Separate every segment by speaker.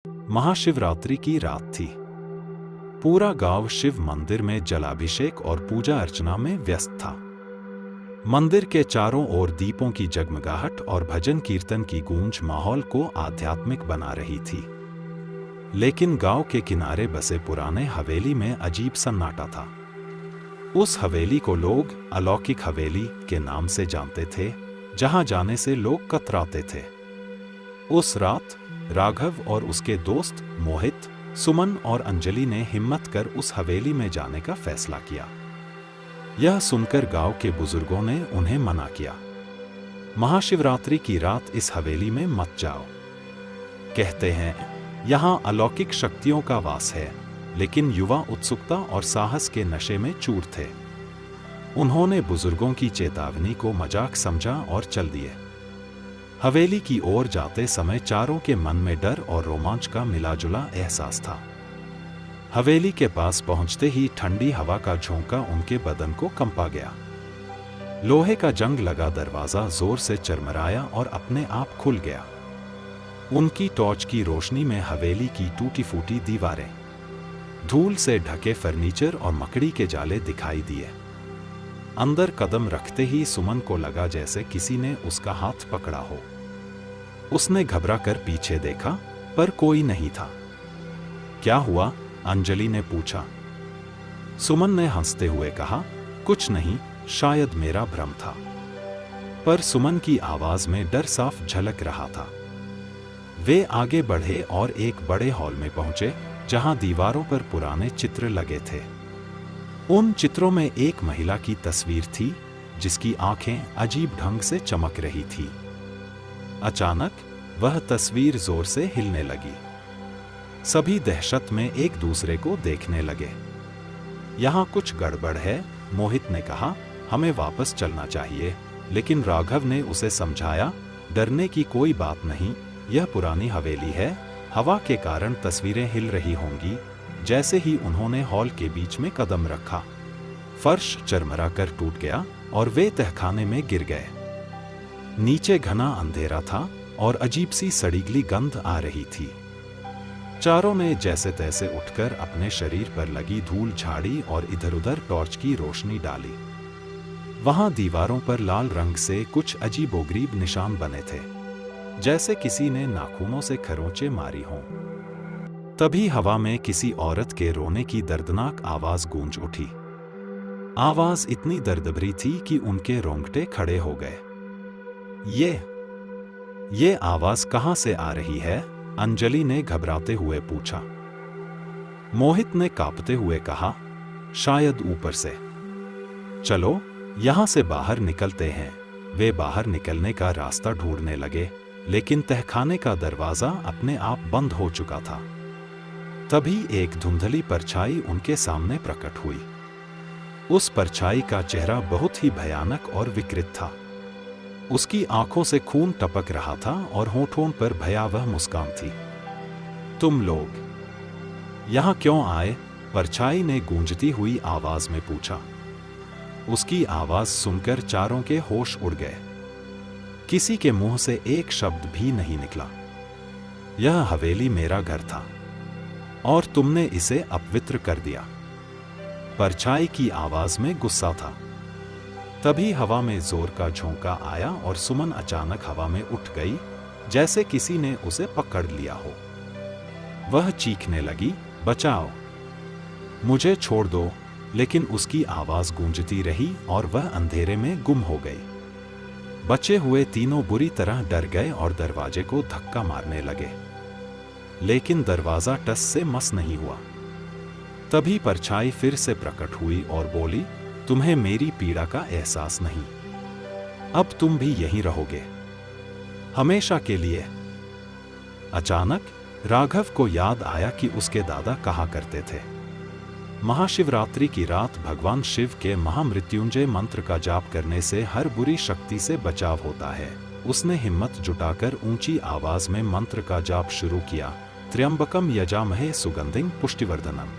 Speaker 1: महाशिवरात्रि की रात थी। पूरा गांव शिव मंदिर में जलाभिषेक और पूजा अर्चना में व्यस्त था। मंदिर के चारों ओर दीपों की जगमगाहट और भजन कीर्तन की गूंज माहौल को आध्यात्मिक बना रही थी। लेकिन गांव के किनारे बसे पुराने हवेली में अजीब सन्नाटा था। उस हवेली को लोग अलौकिक हवेली के नाम से जानते थे, जहां जाने से लोग कतराते थे। उस रात राघव और उसके दोस्त मोहित, सुमन और अंजलि ने हिम्मत कर उस हवेली में जाने का फैसला किया। यह सुनकर गांव के बुजुर्गों ने उन्हें मना किया। महाशिवरात्रि की रात इस हवेली में मत जाओ। कहते हैं यहां अलौकिक शक्तियों का वास है। लेकिन युवा उत्सुकता और साहस के नशे में चूर थे। उन्होंने बुजुर्गों की चेतावनी को मजाक समझा और चल दिए। हवेली की ओर जाते समय चारों के मन में डर और रोमांच का मिलाजुला एहसास था। हवेली के पास पहुंचते ही ठंडी हवा का झोंका उनके बदन को कंपा गया। लोहे का जंग लगा दरवाजा जोर से चरमराया और अपने आप खुल गया। उनकी टॉर्च की रोशनी में हवेली की टूटी फूटी दीवारें, धूल से ढके फर्नीचर और मकड़ी के जाले दिखाई दिए। अंदर कदम रखते ही सुमन को लगा जैसे किसी ने उसका हाथ पकड़ा हो। उसने घबरा कर पीछे देखा, पर कोई नहीं था। क्या हुआ? अंजलि ने पूछा। सुमन ने हंसते हुए कहा, कुछ नहीं, शायद मेरा भ्रम था। पर सुमन की आवाज में डर साफ झलक रहा था। वे आगे बढ़े और एक बड़े हॉल में पहुंचे, जहां दीवारों पर पुराने चित्र लगे थे। उन चित्रों में एक महिला की तस्वीर थी, जिसकी आंखें अजीब ढंग से चमक रही थी। अचानक वह तस्वीर जोर से हिलने लगी। सभी दहशत में एक दूसरे को देखने लगे। यहां कुछ गड़बड़ है, मोहित ने कहा। हमें वापस चलना चाहिए। लेकिन राघव ने उसे समझाया, डरने की कोई बात नहीं, यह पुरानी हवेली है, हवा के कारण तस्वीरें हिल रही होंगी। जैसे ही उन्होंने हॉल के बीच में कदम रखा, फर्श चरमरा कर टूट गया और वे तहखाने में गिर गए। नीचे घना अंधेरा था और अजीब सी सड़ीगली गंध आ रही थी। चारों ने जैसे तैसे उठकर अपने शरीर पर लगी धूल झाड़ी और इधर-उधर टॉर्च की रोशनी डाली। वहां दीवारों पर लाल रंग से कुछ अजीबोगरीब निशान बने थे, जैसे किसी ने नाखूनों से खरोंचे मारी हों। तभी हवा में किसी औरत के रोने की दर्दनाक आवाज गूंज उठी। आवाज इतनी दर्द भरी थी कि उनके रोंगटे खड़े हो गए। ये आवाज कहां से आ रही है? अंजलि ने घबराते हुए पूछा। मोहित ने कांपते हुए कहा, शायद ऊपर से। चलो यहां से बाहर निकलते हैं। वे बाहर निकलने का रास्ता ढूंढने लगे, लेकिन तहखाने का दरवाजा अपने आप बंद हो चुका था। तभी एक धुंधली परछाई उनके सामने प्रकट हुई। उस परछाई का चेहरा बहुत ही भयानक और विकृत था। उसकी आंखों से खून टपक रहा था और होठों पर भयावह मुस्कान थी। तुम लोग यहां क्यों आए? परछाई ने गूंजती हुई आवाज में पूछा। उसकी आवाज सुनकर चारों के होश उड़ गए। किसी के मुंह से एक शब्द भी नहीं निकला। यह हवेली मेरा घर था और तुमने इसे अपवित्र कर दिया। परछाई की आवाज में गुस्सा था। तभी हवा में जोर का झोंका आया और सुमन अचानक हवा में उठ गई, जैसे किसी ने उसे पकड़ लिया हो। वह चीखने लगी, बचाओ, मुझे छोड़ दो। लेकिन उसकी आवाज गूंजती रही और वह अंधेरे में गुम हो गई। बचे हुए तीनों बुरी तरह डर गए और दरवाजे को धक्का मारने लगे, लेकिन दरवाजा टस से मस नहीं हुआ। तभी परछाई फिर से प्रकट हुई और बोली, तुम्हें मेरी पीड़ा का एहसास नहीं। अब तुम भी यहीं रहोगे, हमेशा के लिए। अचानक राघव को याद आया कि उसके दादा कहा करते थे, महाशिवरात्रि की रात भगवान शिव के महामृत्युंजय मंत्र का जाप करने से हर बुरी शक्ति से बचाव होता है। उसने हिम्मत जुटाकर ऊंची आवाज में मंत्र का जाप शुरू किया। त्र्यंबकम यजामहे सुगंधिं पुष्टिवर्धनम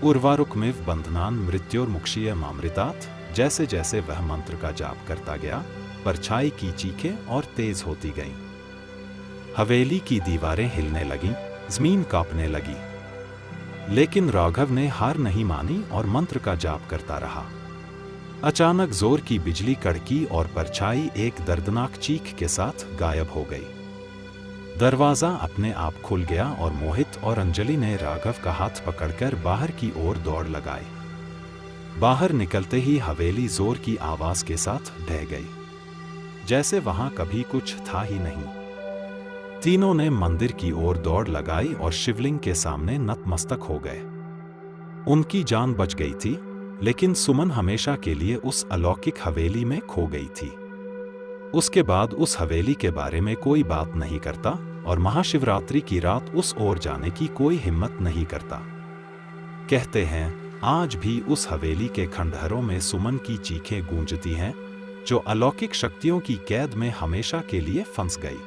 Speaker 1: उर्वारुकमिव बंधनान मृत्योर्मुक्षीयमामृतात्। जैसे जैसे वह मंत्र का जाप करता गया, परछाई की चीखें और तेज होती गईं। हवेली की दीवारें हिलने लगीं, जमीन कांपने लगी। लेकिन राघव ने हार नहीं मानी और मंत्र का जाप करता रहा। अचानक जोर की बिजली कड़की और परछाई एक दर्दनाक चीख के साथ गायब हो गई। दरवाजा अपने आप खुल गया और मोहित और अंजलि ने राघव का हाथ पकड़कर बाहर की ओर दौड़ लगाई। बाहर निकलते ही हवेली जोर की आवाज के साथ ढह गई, जैसे वहां कभी कुछ था ही नहीं। तीनों ने मंदिर की ओर दौड़ लगाई और शिवलिंग के सामने नतमस्तक हो गए। उनकी जान बच गई थी, लेकिन सुमन हमेशा के लिए उस अलौकिक हवेली में खो गई थी। उसके बाद उस हवेली के बारे में कोई बात नहीं करता और महाशिवरात्रि की रात उस ओर जाने की कोई हिम्मत नहीं करता। कहते हैं आज भी उस हवेली के खंडहरों में सुमन की चीखें गूंजती हैं, जो अलौकिक शक्तियों की कैद में हमेशा के लिए फंस गई।